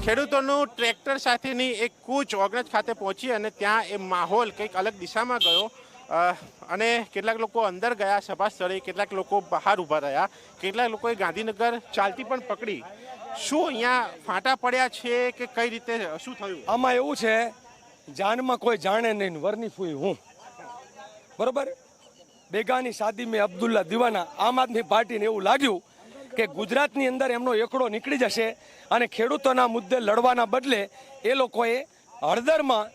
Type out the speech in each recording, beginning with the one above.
ખેડૂતોનું ટ્રેક્ટર સાથેની એક કૂચ ઓગણજ ખાતે પહોંચી અને ત્યાં એ માહોલ કંઈક અલગ દિશામાં ગયો અને કેટલાક લોકો અંદર ગયા સભા સ્થળે, કેટલાક લોકો બહાર ઊભા રહ્યા, કેટલાક લોકોએ ગાંધીનગર ચાલતી પણ પકડી. શું અહીંયા ફાંટા પડ્યા છે કે કઈ રીતે શું થયું? આમાં એવું છે, જાનમાં કોઈ જાણે નહીં, વરની ફૂઈ હું, બરોબર. બેગાની શાદી મેં અબ્દુલ્લા દીવાના. આમ આદમી પાર્ટીને એવું લાગ્યું કે ગુજરાતની અંદર એમનો એકડો નીકળી જશે અને ખેડૂતોના મુદ્દે લડવાના બદલે એ લોકોએ હળદરમાં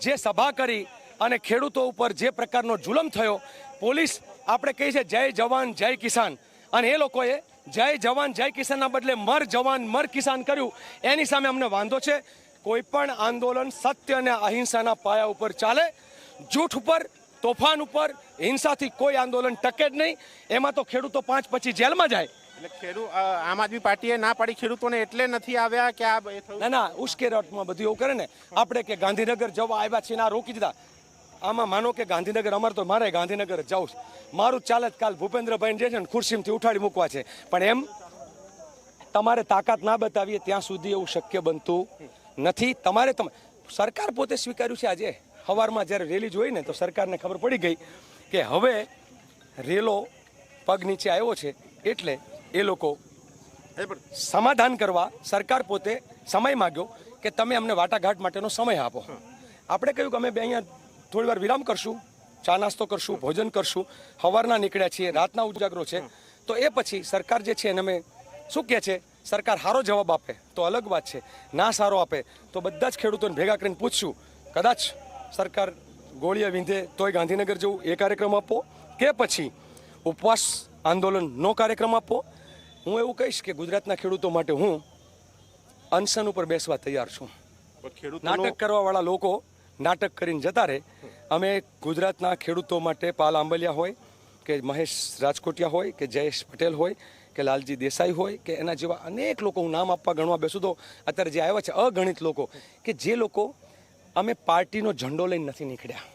જે સભા કરી અને ખેડૂતો ઉપર જે પ્રકારનો જુલમ થયો, પોલીસ આપણે કહી છે જય જવાન જય કિસાન, અને એ લોકોએ જય જવાન જય કિસાનના બદલે મર જવાન મર કિસાન કર્યું. એની સામે અમને વાંધો છે. કોઈ પણ આંદોલન સત્ય અને અહિંસાના પાયા ઉપર ચાલે. જૂઠ ઉપર, તોફાન ઉપર, હિંસાથી કોઈ આંદોલન ટકે જ નહીં. એમાં તો ખેડૂતો 5 પછી જેલમાં જાય. એટલે આમ આદમી પાર્ટીએ ના પાડી ખેડૂતોને એટલે નથી આવ્યા કે આ ના ઉશ્કેરાટમાં બધું એવું કરે ને. આપણે કે ગાંધીનગર જવા આવ્યા છીએ ના રોકી દીધા. આમાં માનો કે ગાંધીનગર અમારે તો મારે ગાંધીનગર જવું છે, મારું ચાલે કાલ ભૂપેન્દ્રભાઈ જે છે ને ખુરશીમાંથી ઉઠાડી મૂકવા છે, પણ એમ તમારે તાકાત ના બતાવીએ ત્યાં સુધી એવું શક્ય બનતું નથી. તમારે સરકાર પોતે સ્વીકાર્યું છે. આજે સવારમાં જ્યારે રેલી જોઈ ને તો સરકારને ખબર પડી ગઈ કે હવે રેલો પગ નીચે આવ્યો છે, એટલે એ લોકો સમાધાન કરવા સરકાર પોતે સમય માગ્યો કે તમે અમને વાટાઘાટ માટેનો સમય આપો. આપણે કહ્યું કે અમે અહીંયા થોડી વાર વિરામ કરશું, ચા નાસ્તો કરશું, ભોજન કરશું. સવારના નીકળ્યા છીએ, રાતના ઉજાગરો છે, તો એ પછી સરકાર જે છે એને અમે શું કહે છે, સરકાર સારો જવાબ આપે તો અલગ વાત છે, ના સારો આપે તો બધા જ ખેડૂતોને ભેગા કરીને પૂછશું. કદાચ સરકાર ગોળીએ વિંધે તોય ગાંધીનગર જવું એ કાર્યક્રમ આપો, કે પછી ઉપવાસ આંદોલનનો કાર્યક્રમ આપો. હું એવું કહીશ કે ગુજરાતના ખેડૂતો માટે હું અનશન ઉપર બેસવા તૈયાર છું. નાટક કરવાવાળા લોકો નાટક કરીને જતા રહે. અમે ગુજરાતના ખેડૂતો માટે પાલ આંબલિયા હોય કે મહેશ રાજકોટિયા હોય કે જયેશ પટેલ હોય કે લાલજી દેસાઈ હોય કે એના જેવા અનેક લોકો, હું નામ આપવા ગણવા બેસું તો અત્યારે જે આવ્યા છે અગણિત લોકો, કે જે લોકો અમે પાર્ટીનો ઝંડો લઈને નથી નીકળ્યા.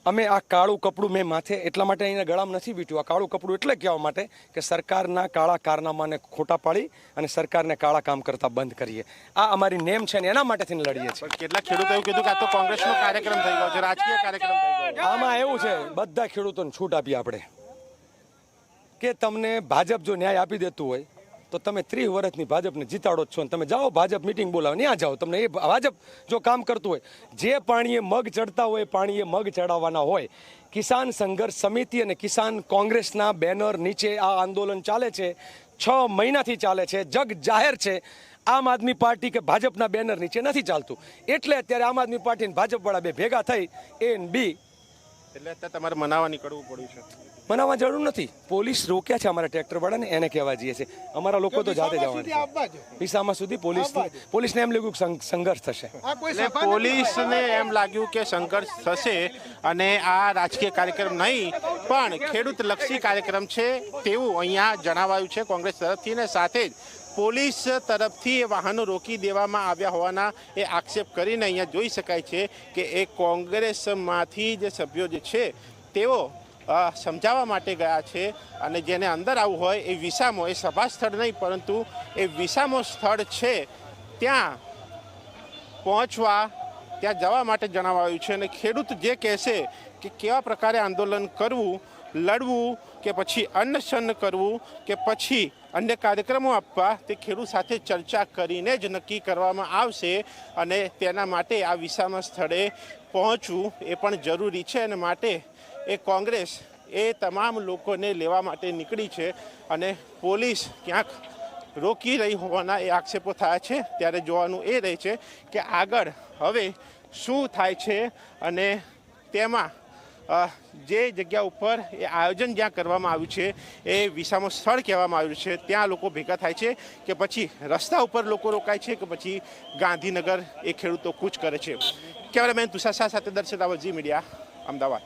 અમે આ કાળું કપડું મેં માથે એટલા માટે અહીંયા ગળામાં નથી વીટ્યું. આ કાળું કપડું એટલે કહેવા માટે કે સરકારના કાળા કારનામાને ખોટા પાડી અને સરકારને કાળા કામ કરતા બંધ કરીએ. આ અમારી નેમ છે ને એના માટેથી લડીએ છીએ. કેટલાક ખેડૂતો એવું કીધું કે આ તો કોંગ્રેસનો કાર્યક્રમ થઈ ગયો છે, રાજકીય કાર્યક્રમ થઈ ગયો. આમાં એવું છે, બધા ખેડૂતોને છૂટ આપી આપણે કે તમને ભાજપ જો ન્યાય આપી દેતું હોય તો તમે 30 વર્ષની ભાજપને જીતાડો છો ને તમે જાઓ ભાજપ મિટિંગ બોલાવો, ત્યાં જાઓ. તમને એ ભાજપ જો કામ કરતું હોય, જે પાણીએ મગ ચડતા હોય પાણીએ મગ ચડાવવાના હોય. કિસાન સંઘર્ષ સમિતિ અને કિસાન કોંગ્રેસના બેનર નીચે આ આંદોલન ચાલે છે, 6 મહિનાથી ચાલે છે, જગ જાહેર છે. આમ આદમી પાર્ટી કે ભાજપના બેનર નીચે નથી ચાલતું, એટલે અત્યારે આમ આદમી પાર્ટી અને ભાજપવાળા બે ભેગા થઈ A અને B. એટલે અત્યારે તમારે મનાવવા નીકળવું પડ્યું છે. મનાવવા જરૂર નથી. પોલીસ રોક્યા છે અમારા ટ્રેક્ટર વાળાને, એને કહેવા જઈએ છે. અમારા લોકો તો જાતે જવાના. વિસામા સુધી પોલીસને એમ લાગ્યું સંઘર્ષ થશે. પોલીસને એમ લાગ્યું કે સંઘર્ષ થશે અને આ રાજકીય કાર્યક્રમ નહીં પણ ખેડૂતલક્ષી કાર્યક્રમ છે તેવું અહીંયા જણાવાયું છે કોંગ્રેસ તરફથી. ને સાથે જ પોલીસ તરફથી વાહનો રોકી દેવામાં આવ્યા હોવાના એ આક્ષેપ કરીને અહીંયા જોઈ શકાય છે કે એ કોંગ્રેસમાંથી જે સભ્યો જે છે તેઓ સમજાવવા માટે ગયા છે અને જેને અંદર આવવું હોય એ વિસામો, એ સભા સ્થળ નહીં પરંતુ એ વિસામો સ્થળ છે ત્યાં પહોંચવા, ત્યાં જવા માટે જણાવાયું છે. અને ખેડૂત જે કહેશે કે કેવા પ્રકારે આંદોલન કરવું, લડવું કે પછી અનશન કરવું કે પછી અન્ય કાર્યક્રમો આપવા, તે ખેડૂત સાથે ચર્ચા કરીને જ નક્કી કરવામાં આવશે. અને તેના માટે આ વિસામા સ્થળે પહોંચવું એ પણ જરૂરી છે અને માટે એ કોંગ્રેસ એ તમામ લોકોને લેવા માટે નીકળી છે અને પોલીસ ક્યાંક રોકી રહી હોવાના એ આક્ષેપો થયા છે. ત્યારે જોવાનું એ રહે છે કે આગળ હવે શું થાય છે અને તેમાં જે જગ્યા ઉપર એ આયોજન જ્યાં કરવામાં આવ્યું છે એ વિસામો સ્થળ કહેવામાં આવ્યું છે, ત્યાં લોકો ભેગા થાય છે કે પછી રસ્તા ઉપર લોકો રોકાય છે કે પછી ગાંધીનગર એ ખેડૂતો કૂચ કરે છે. કેમેરામેન તુષાર શાહ સાથે દર્શન રાવલ, ઝી મીડિયા, અમદાવાદ.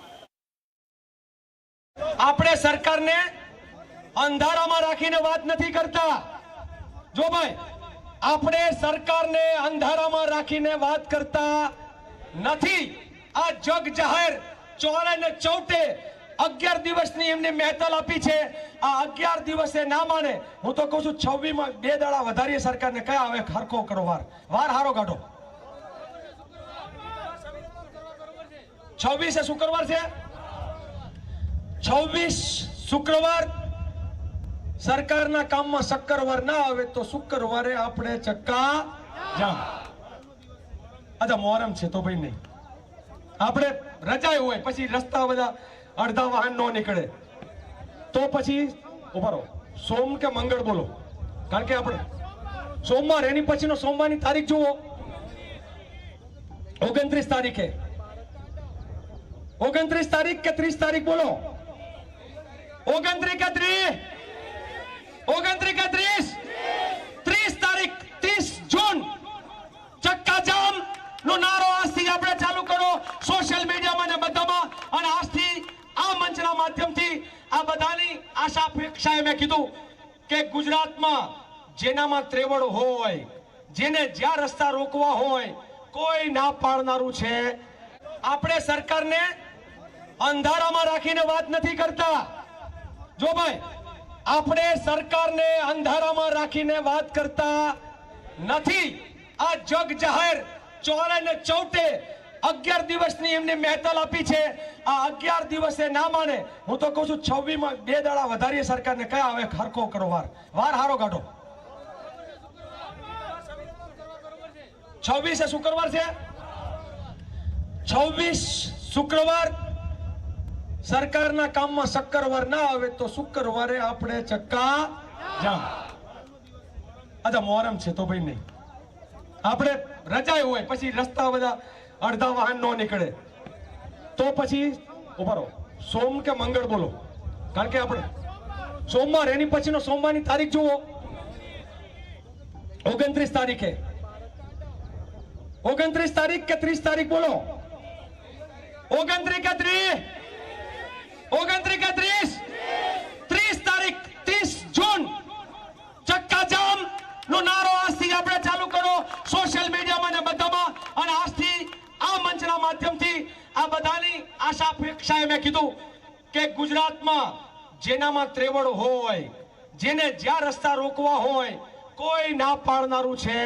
આપણે સરકારને અંધારામાં રાખીને વાત નથી કરતા. જો ભાઈ, આપણે સરકારને અંધારામાં રાખીને વાત કરતા નથી. આ જગ જાહેર ચોરે ને ચૌટે 11 દિવસની એમને મહેતલ આપી છે. આ 11 દિવસે ના માને, હું તો કહું છું 26 માં 2 દાડા વધારીએ સરકારને. કયા આવે હરખો કરો, વાર હારો કાઢો. 26 શુક્રવાર છે. 26 શુક્રવાર સરકારના કામમાં શક્કરવાર ના આવે તો શુક્રવારે આપણે ચક્કા જામ. અચ્છા મોહરમ છે તો ભાઈ નહીં, આપણે રજાય હોય પછી રસ્તા બધા અડધા વાહન નો નીકળે તો પછી ઉભા રહો, સોમ કે મંગળ બોલો, કારણ કે આપણે સોમવાર એની પછીનો સોમવારની તારીખ જુઓ. 29 તારીખે 29 તારીખ કે 30 તારીખ બોલો. 29 કે 30? 29 કે 30? 30 તારીખ 30 જૂન ચક્કા જામ નો નારો આજથી આપણે ચાલુ કરો સોશિયલ મીડિયામાં ને બધામાં. અને આજથી આ મંચના માધ્યમથી આ બધાની આશા અપેક્ષાએ મેં કીધું કે ગુજરાતમાં જેનામાં ત્રેવડ હોય, જેને જ્યાં રસ્તા રોકવા હોય, કોઈ ના પાડનારું છે. આપણે સરકારને અંધારામાં રાખીને વાત નથી કરતા. જો ભાઈ, આપણે સરકારને અંધારામાં રાખીને વાત કરતા નથી. આ જગ જાહેર ચોરે ને ચૌટે 11 દિવસની એમને મહેતલ આપી છે. આ 11 દિવસે ના માને, હું તો કહું છું 26 માં 2 દાડા વધારીએ સરકારને. કયા આવે હરખો કરો, વાર હારો કાઢો. 26 શુક્રવાર છે. 26 શુક્રવાર સરકારના કામમાં શક્કરવાર ના આવે તો શુક્રવારે આપણે ચક્કા જામ. અચ્છા મોહરમ છે તો ભાઈ નહીં, આપણે રજાય હોય પછી રસ્તા બધા અડધા વાહન નો નીકળે તો પછી ઉભા રહો, સોમ કે મંગળ બોલો, કારણ કે આપણે સોમવાર એની પછીનો સોમવારની તારીખ જુઓ. 29 તારીખે 29 તારીખ કે 30 તારીખ બોલો. 29 કે 30? 29 કે 30? 30 તારીખ 30 જૂન ચક્કા જામ નો નારો આજથી આપણે ચાલુ કરો સોશિયલ મીડિયામાં ને બધામાં. અને આજથી આ મંચના માધ્યમથી આ બધાની આશા અપેક્ષાએ મેં કીધું કે ગુજરાતમાં જેનામાં ત્રેવડ હોય, જેને જ્યાં રસ્તા રોકવા હોય, કોઈ ના પાડનારું છે